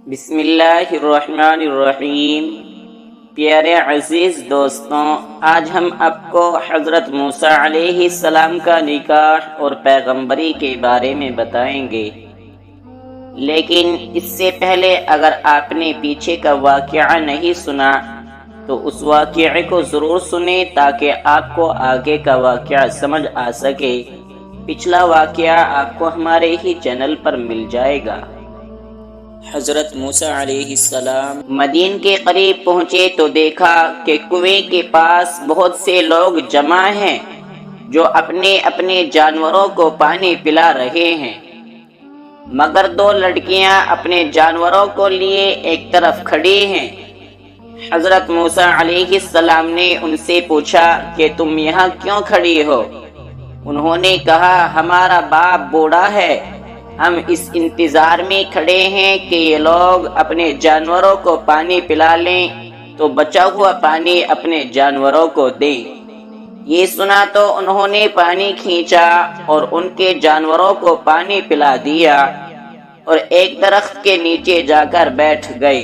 بسم اللہ الرحمن الرحیم۔ پیارے عزیز دوستوں، آج ہم آپ کو حضرت موسیٰ علیہ السلام کا نکاح اور پیغمبری کے بارے میں بتائیں گے، لیکن اس سے پہلے اگر آپ نے پیچھے کا واقعہ نہیں سنا تو اس واقعے کو ضرور سنیں تاکہ آپ کو آگے کا واقعہ سمجھ آ سکے۔ پچھلا واقعہ آپ کو ہمارے ہی چینل پر مل جائے گا۔ حضرت موسیٰ علیہ السلام مدین کے قریب پہنچے تو دیکھا کہ کنویں کے پاس بہت سے لوگ جمع ہیں جو اپنے اپنے جانوروں کو پانی پلا رہے ہیں، مگر دو لڑکیاں اپنے جانوروں کو لیے ایک طرف کھڑی ہیں۔ حضرت موسیٰ علیہ السلام نے ان سے پوچھا کہ تم یہاں کیوں کھڑی ہو؟ انہوں نے کہا ہمارا باپ بوڑھا ہے، ہم اس انتظار میں کھڑے ہیں کہ یہ لوگ اپنے جانوروں کو پانی پلا لیں تو بچا ہوا پانی اپنے جانوروں کو دیں۔ یہ سنا تو انہوں نے پانی کھینچا اور ان کے جانوروں کو پانی پلا دیا اور ایک درخت کے نیچے جا کر بیٹھ گئے،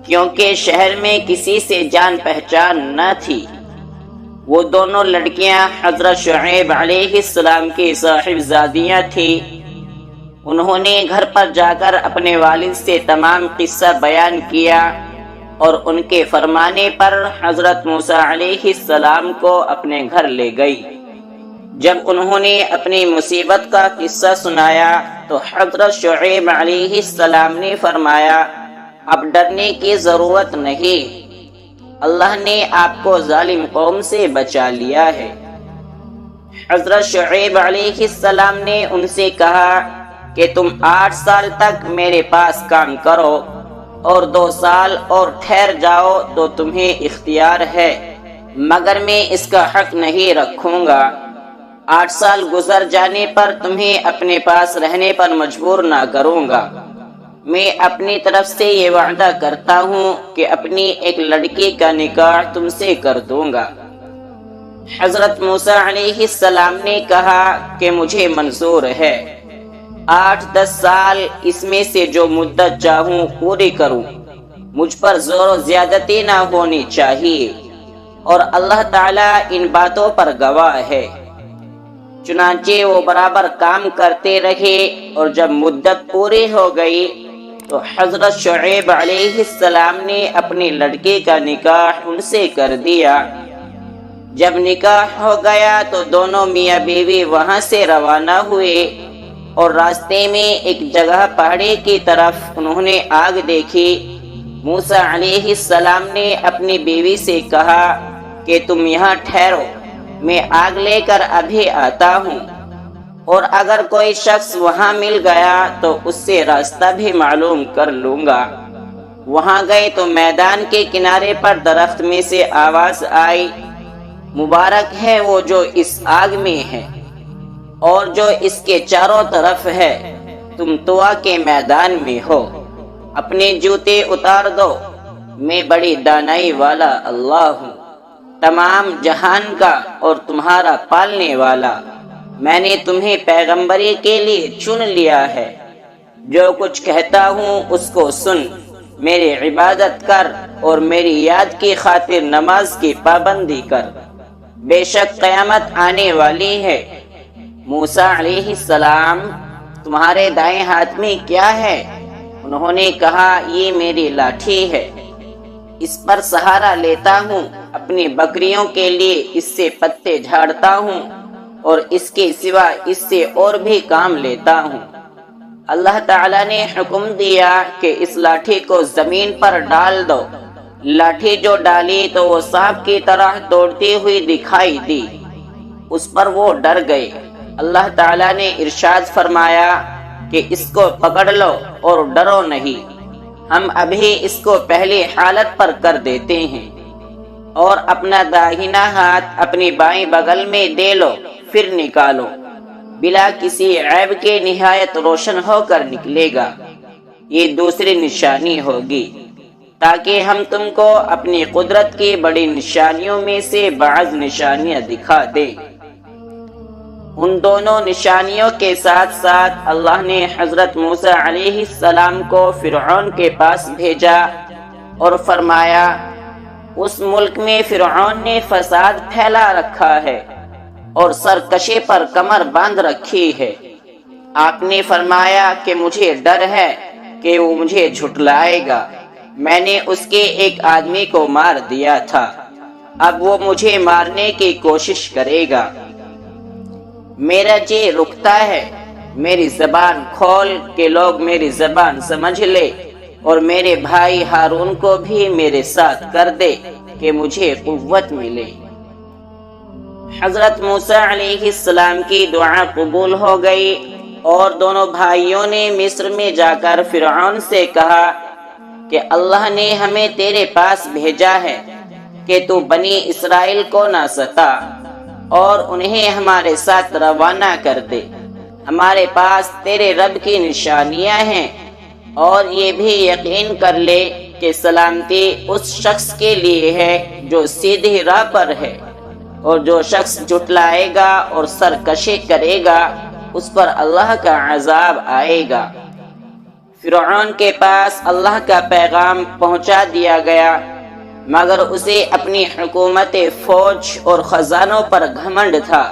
کیونکہ شہر میں کسی سے جان پہچان نہ تھی۔ وہ دونوں لڑکیاں حضرت شعیب علیہ السلام کی صاحبزادیاں تھیں۔ انہوں نے گھر پر جا کر اپنے والد سے تمام قصہ بیان کیا اور ان کے فرمانے پر حضرت موسیٰ علیہ السلام کو اپنے گھر لے گئی۔ جب انہوں نے اپنی مصیبت کا قصہ سنایا تو حضرت شعیب علیہ السلام نے فرمایا اب ڈرنے کی ضرورت نہیں، اللہ نے آپ کو ظالم قوم سے بچا لیا ہے۔ حضرت شعیب علیہ السلام نے ان سے کہا کہ تم 8 سال تک میرے پاس کام کرو اور 2 سال اور ٹھہر جاؤ تو تمہیں اختیار ہے، مگر میں اس کا حق نہیں رکھوں گا۔ 8 سال گزر جانے پر تمہیں اپنے پاس رہنے پر مجبور نہ کروں گا۔ میں اپنی طرف سے یہ وعدہ کرتا ہوں کہ اپنی ایک لڑکی کا نکاح تم سے کر دوں گا۔ حضرت موسیٰ علیہ السلام نے کہا کہ مجھے منظور ہے، 8-10 سال اس میں سے جو مدت چاہوں پوری کروں، مجھ پر زور و زیادتی نہ ہونی چاہیے، اور اللہ تعالیٰ ان باتوں پر گواہ ہے۔ چنانچہ وہ برابر کام کرتے رہے اور جب مدت پوری ہو گئی تو حضرت شعیب علیہ السلام نے اپنی لڑکی کا نکاح ان سے کر دیا۔ جب نکاح ہو گیا تو دونوں میاں بیوی وہاں سے روانہ ہوئے اور راستے میں ایک جگہ پہاڑی کی طرف انہوں نے آگ دیکھی۔ موسیٰ علیہ السلام نے اپنی بیوی سے کہا کہ تم یہاں ٹھہرو، میں آگ لے کر ابھی آتا ہوں، اور اگر کوئی شخص وہاں مل گیا تو اس سے راستہ بھی معلوم کر لوں گا۔ وہاں گئے تو میدان کے کنارے پر درخت میں سے آواز آئی، مبارک ہے وہ جو اس آگ میں ہے اور جو اس کے چاروں طرف ہے، تم طوا کے میدان میں ہو، اپنے جوتے اتار دو، میں بڑی دانائی والا اللہ ہوں، تمام جہان کا اور تمہارا پالنے والا۔ میں نے تمہیں پیغمبری کے لیے چن لیا ہے، جو کچھ کہتا ہوں اس کو سن، میری عبادت کر اور میری یاد کی خاطر نماز کی پابندی کر، بے شک قیامت آنے والی ہے۔ موسیٰ علیہ السلام تمہارے دائیں ہاتھ میں کیا ہے؟ انہوں نے کہا یہ میری لاٹھی ہے، اس پر سہارا لیتا ہوں، اپنی بکریوں کے لیے اس سے پتے جھاڑتا ہوں اور اس کے سوا اس سے اور بھی کام لیتا ہوں۔ اللہ تعالیٰ نے حکم دیا کہ اس لاٹھی کو زمین پر ڈال دو۔ لاٹھی جو ڈالی تو وہ سانپ کی طرح دوڑتی ہوئی دکھائی دی، اس پر وہ ڈر گئے۔ اللہ تعالیٰ نے ارشاد فرمایا کہ اس کو پکڑ لو اور ڈرو نہیں، ہم ابھی اس کو پہلی حالت پر کر دیتے ہیں، اور اپنا داہنا ہاتھ اپنی بائیں بغل میں دے لو، پھر نکالو، بلا کسی عیب کے نہایت روشن ہو کر نکلے گا۔ یہ دوسری نشانی ہوگی تاکہ ہم تم کو اپنی قدرت کی بڑی نشانیوں میں سے بعض نشانیاں دکھا دیں۔ ان دونوں نشانیوں کے ساتھ ساتھ اللہ نے حضرت موسیٰ علیہ السلام کو فرعون کے پاس بھیجا اور فرمایا اس ملک میں فرعون نے فساد پھیلا رکھا ہے اور سرکشی پر کمر باندھ رکھی ہے۔ آپ نے فرمایا کہ مجھے ڈر ہے کہ وہ مجھے جھٹلائے گا، میں نے اس کے ایک آدمی کو مار دیا تھا، اب وہ مجھے مارنے کی کوشش کرے گا۔ میرا جی رکتا ہے، میری زبان کھول کہ لوگ میری زبان سمجھ لے، اور میرے بھائی ہارون کو بھی میرے ساتھ کر دے کہ مجھے قوت ملے۔ حضرت موسیٰ علیہ السلام کی دعا قبول ہو گئی اور دونوں بھائیوں نے مصر میں جا کر فرعون سے کہا کہ اللہ نے ہمیں تیرے پاس بھیجا ہے کہ تو بنی اسرائیل کو نہ ستا اور انہیں ہمارے ساتھ روانہ کر دے۔ ہمارے پاس تیرے رب کی نشانیاں ہیں، اور یہ بھی یقین کر لے کہ سلامتی اس شخص کے لیے ہے جو سیدھی راہ پر ہے، اور جو شخص جھٹلائے گا اور سرکشی کرے گا اس پر اللہ کا عذاب آئے گا۔ فرعون کے پاس اللہ کا پیغام پہنچا دیا گیا، مگر اسے اپنی حکومت فوج اور خزانوں پر گھمنڈ تھا،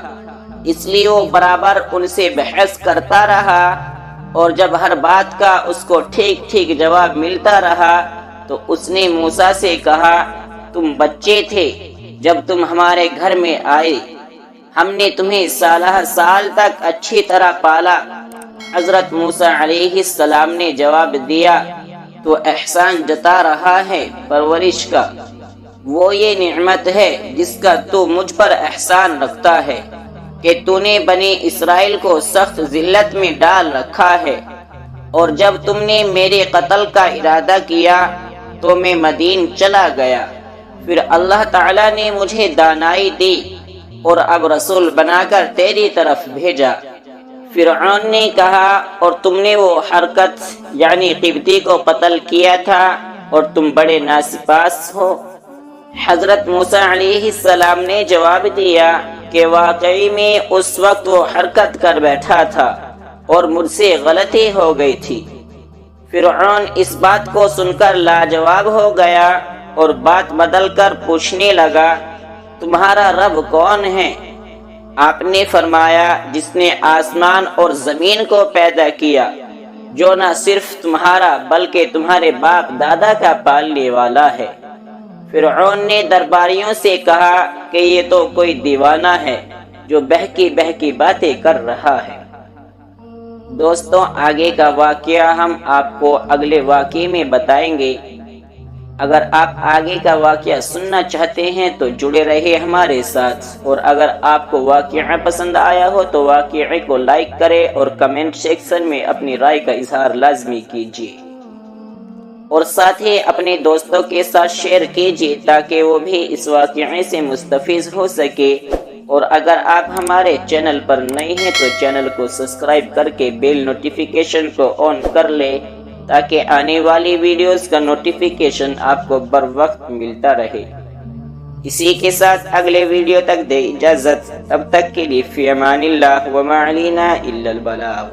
اس لیے وہ برابر ان سے بحث کرتا رہا، اور جب ہر بات کا اس کو ٹھیک ٹھیک جواب ملتا رہا تو اس نے موسیٰ سے کہا تم بچے تھے جب تم ہمارے گھر میں آئے، ہم نے تمہیں سال تک اچھی طرح پالا۔ حضرت موسیٰ علیہ السلام نے جواب دیا تو احسان جتا رہا ہے پرورش کا، وہ یہ نعمت ہے جس کا تو مجھ پر احسان رکھتا ہے کہ تو نے بنی اسرائیل کو سخت ذلت میں ڈال رکھا ہے، اور جب تم نے میرے قتل کا ارادہ کیا تو میں مدین چلا گیا، پھر اللہ تعالیٰ نے مجھے دانائی دی اور اب رسول بنا کر تیری طرف بھیجا۔ فرعون نے کہا اور تم نے وہ حرکت یعنی قبطی کو قتل کیا تھا اور تم بڑے ناسپاس ہو۔ حضرت موسیٰ علیہ السلام نے جواب دیا کہ واقعی میں اس وقت وہ حرکت کر بیٹھا تھا اور مجھ سے غلطی ہو گئی تھی۔ فرعون اس بات کو سن کر لاجواب ہو گیا اور بات بدل کر پوچھنے لگا تمہارا رب کون ہے؟ آپ نے فرمایا جس نے آسمان اور زمین کو پیدا کیا، جو نہ صرف تمہارا بلکہ تمہارے باپ دادا کا پالنے والا ہے۔ فرعون نے درباریوں سے کہا کہ یہ تو کوئی دیوانہ ہے جو بہکی باتیں کر رہا ہے۔ دوستوں، آگے کا واقعہ ہم آپ کو اگلے واقعے میں بتائیں گے۔ اگر آپ آگے کا واقعہ سننا چاہتے ہیں تو جڑے رہے ہمارے ساتھ، اور اگر آپ کو واقعہ پسند آیا ہو تو واقعے کو لائک کریں اور کمنٹ سیکشن میں اپنی رائے کا اظہار لازمی کیجیے، اور ساتھ ہی اپنے دوستوں کے ساتھ شیئر کیجیے تاکہ وہ بھی اس واقعے سے مستفید ہو سکے۔ اور اگر آپ ہمارے چینل پر نئے ہیں تو چینل کو سبسکرائب کر کے بیل نوٹیفیکیشن کو آن کر لیں تاکہ آنے والی ویڈیوز کا نوٹیفیکیشن آپ کو بر وقت ملتا رہے۔ اسی کے ساتھ اگلے ویڈیو تک دے اجازت، تب تک کے لیے فی امان اللہ وما علینا الا البلاغ۔